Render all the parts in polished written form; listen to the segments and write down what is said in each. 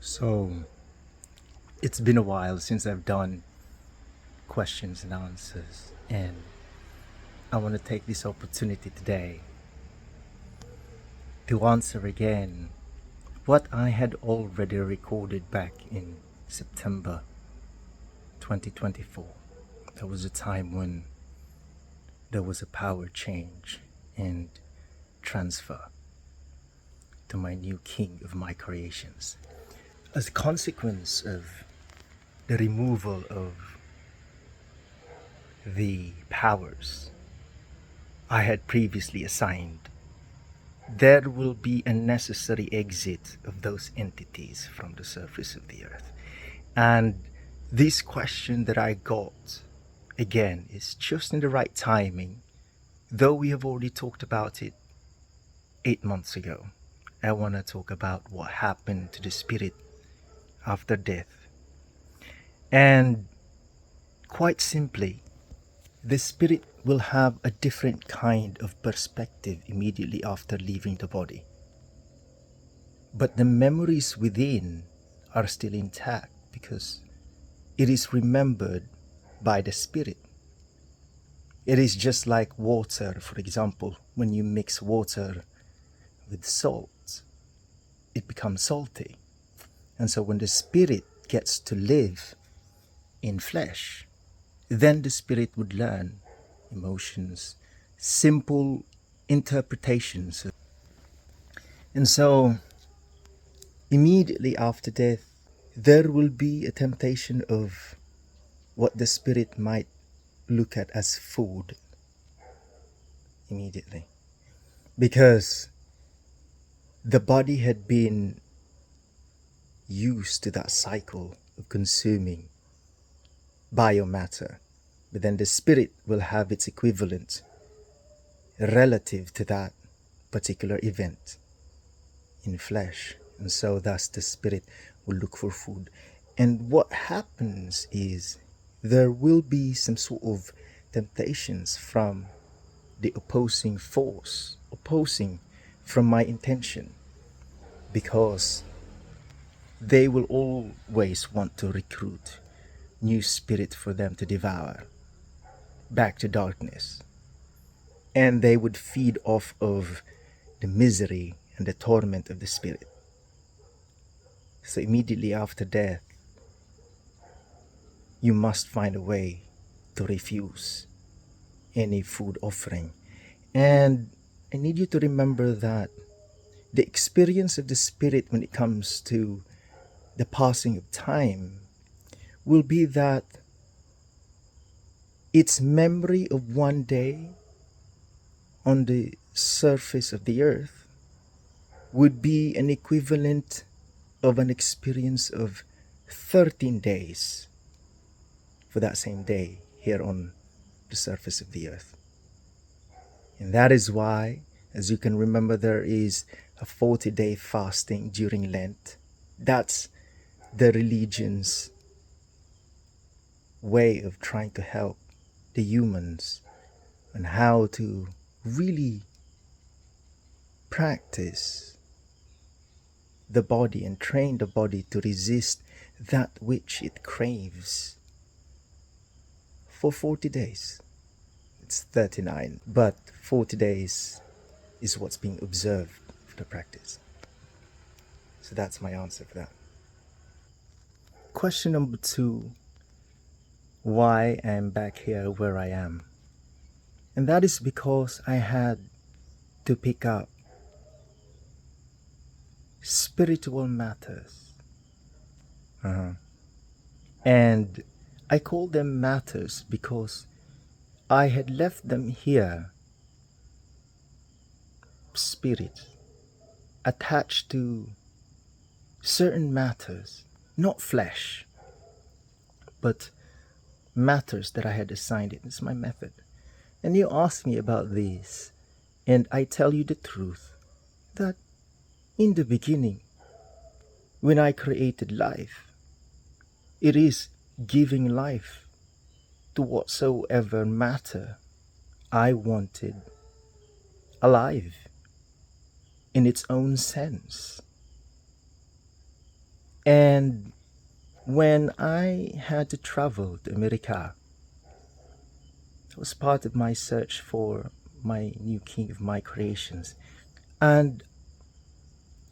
So, it's been a while since I've done questions and answers, and I want to take this opportunity today to answer again what I had already recorded back in September 2024. There was a time when there was a power change and transfer to my new king of my creations. As a consequence of the removal of the powers I had previously assigned, there will be a necessary exit of those entities from the surface of the earth. And this question that I got again is just in the right timing, though we have already talked about it 8 months ago. I want to talk about what happened to the spirit after death. And quite simply, the spirit will have a different kind of perspective immediately after leaving the body. But the memories within are still intact because it is remembered by the spirit. It is just like water, for example. When you mix water with salt, it becomes salty. And so when the spirit gets to live in flesh, then the spirit would learn emotions, simple interpretations. And so immediately after death, there will be a temptation of what the spirit might look at as food immediately. Because the body had been used to that cycle of consuming biomatter, but then the spirit will have its equivalent relative to that particular event in flesh. And so thus the spirit will look for food. And what happens is there will be some sort of temptations from the opposing force, opposing from my intention, because they will always want to recruit new spirit for them to devour back to darkness. And they would feed off of the misery and the torment of the spirit. So immediately after death, you must find a way to refuse any food offering. And I need you to remember that the experience of the spirit when it comes to the passing of time will be that its memory of one day on the surface of the earth would be an equivalent of an experience of 13 days for that same day here on the surface of the earth. And that is why, as you can remember, there is a 40-day fasting during Lent. That's the religion's way of trying to help the humans on how to really practice the body and train the body to resist that which it craves for 40 days. It's 39, but 40 days is what's being observed for the practice. So that's my answer for that. Question number 2, why I'm back here where I am. And that is because I had to pick up spiritual matters. And I call them matters because I had left them here, spirit, attached to certain matters, not flesh, but matters that I had assigned it. It's my method. And you ask me about these, and I tell you the truth that in the beginning, when I created life, it is giving life to whatsoever matter I wanted alive in its own sense. And when I had to travel to America, it was part of my search for my new king of my creations. And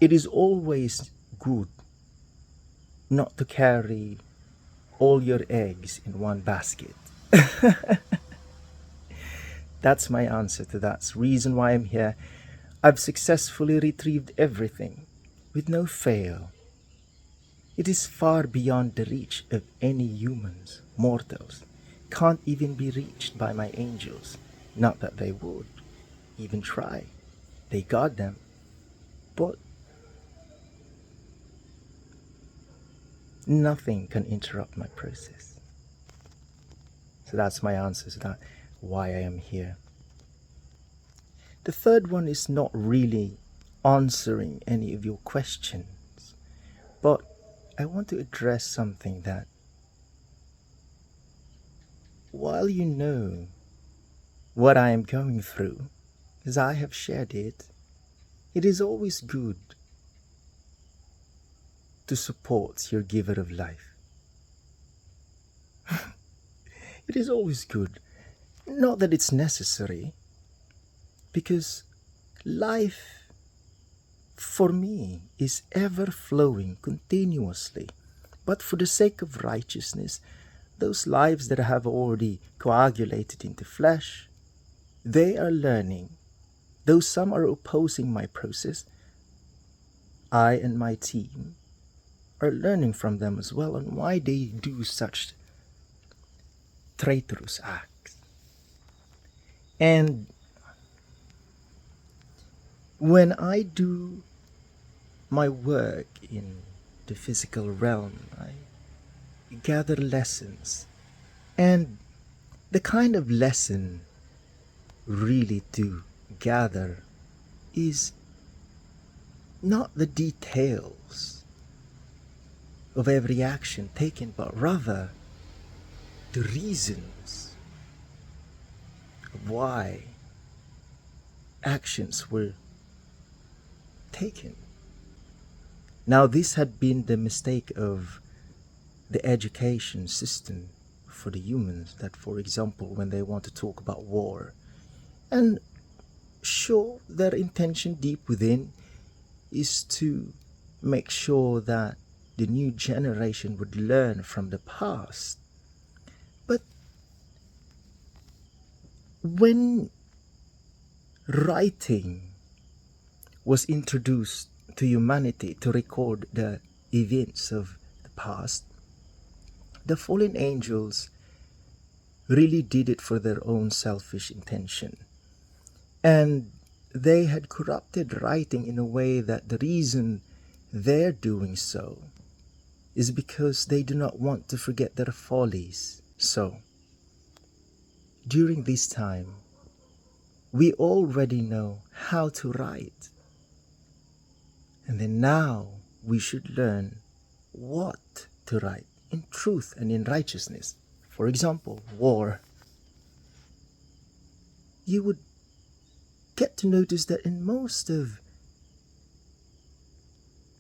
it is always good not to carry all your eggs in one basket. That's my answer to that. Reason why I'm here. I've successfully retrieved everything with no fail. It is far beyond the reach of any humans, mortals. Can't even be reached by my angels. Not that they would even try. They got them. But nothing can interrupt my process. So that's my answer to that, why I am here. The third one is not really answering any of your questions, but I want to address something that, while you know what I am going through, as I have shared it, it is always good to support your giver of life. It is always good. Not that it's necessary, because life for me is ever flowing continuously. But for the sake of righteousness, those lives that have already coagulated into flesh, they are learning. Though some are opposing my process, I and my team are learning from them as well on why they do such traitorous acts. And when I do my work in the physical realm, I gather lessons. And the kind of lesson really to gather is not the details of every action taken, but rather the reasons of why actions were taken. Now, this had been the mistake of the education system for the humans, that, for example, when they want to talk about war, and sure, their intention deep within is to make sure that the new generation would learn from the past. But when writing was introduced to humanity to record the events of the past, the fallen angels really did it for their own selfish intention. And they had corrupted writing in a way that the reason they're doing so is because they do not want to forget their follies. So, during this time, we already know how to write. And then now we should learn what to write in truth and in righteousness. For example, war. You would get to notice that in most of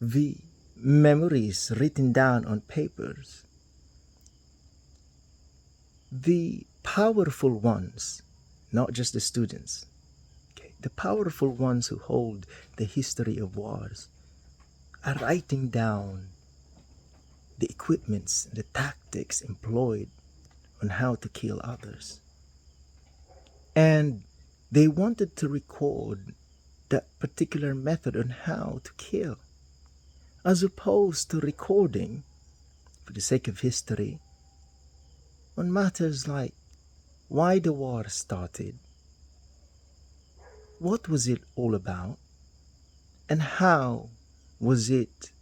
the memories written down on papers, the powerful ones, not just the students, okay, the powerful ones who hold the history of wars, are writing down the equipments, the tactics employed on how to kill others. And they wanted to record that particular method on how to kill, as opposed to recording, for the sake of history, on matters like why the war started, what was it all about, and how was it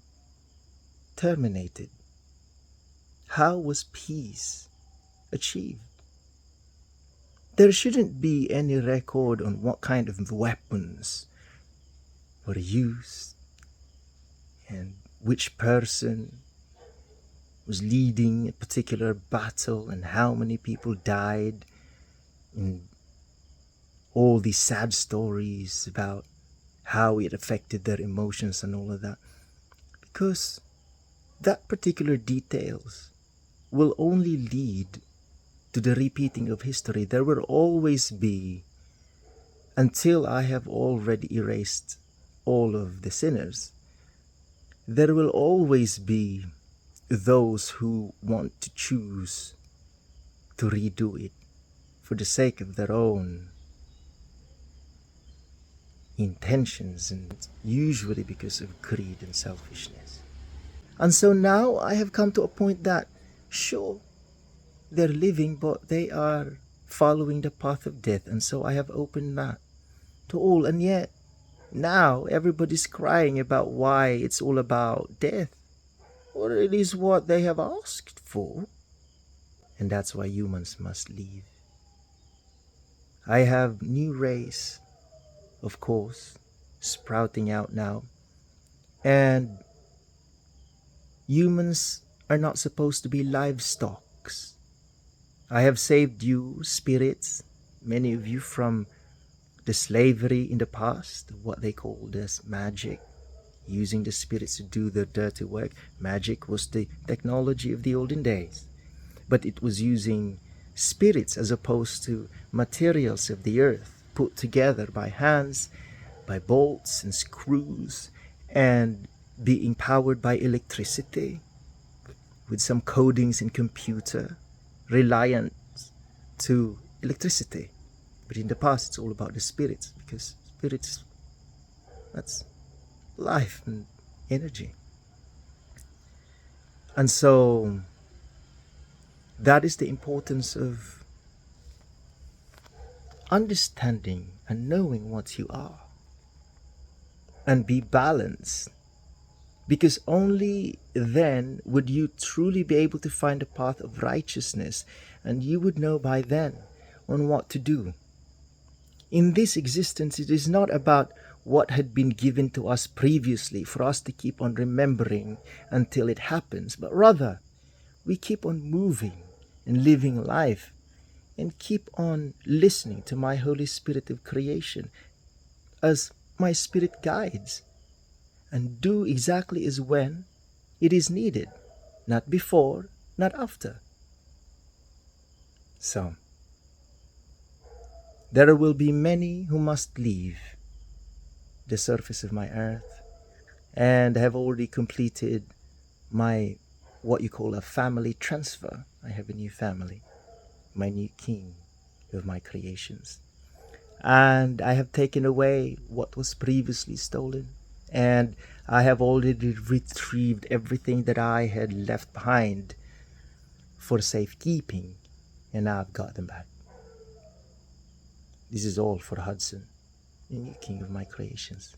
terminated? How was peace achieved? There shouldn't be any record on what kind of weapons were used and which person was leading a particular battle and how many people died, and all these sad stories about how it affected their emotions and all of that. Because that particular details will only lead to the repeating of history. There will always be, until I have already erased all of the sinners, there will always be those who want to choose to redo it for the sake of their own intentions, and usually because of greed and selfishness. And so now I have come to a point that, sure, they're living, but they are following the path of death, and so I have opened that to all. And yet now everybody's crying about why it's all about death, or it is what they have asked for. And that's why humans must leave. I have new race, of course, sprouting out now, and humans are not supposed to be livestock. I have saved you, spirits, many of you, from the slavery in the past, what they called as magic, using the spirits to do their dirty work. Magic was the technology of the olden days, but it was using spirits as opposed to materials of the earth, put together by hands, by bolts and screws, and being powered by electricity, with some codings in computer, reliant to electricity. But in the past, it's all about the spirits, because spirits, that's life and energy. And so that is the importance of understanding and knowing what you are, and be balanced, because only then would you truly be able to find a path of righteousness, and you would know by then on what to do. In this existence, it is not about what had been given to us previously for us to keep on remembering until it happens, but rather we keep on moving and living life, and keep on listening to my Holy Spirit of creation as my spirit guides, and do exactly as when it is needed, not before, not after. So there will be many who must leave the surface of my earth, and I have already completed my, what you call, a family transfer. I have a new family, my new king of my creations, and I have taken away what was previously stolen, and I have already retrieved everything that I had left behind for safekeeping, and now I've got them back. This is all for Hudson, the new king of my creations.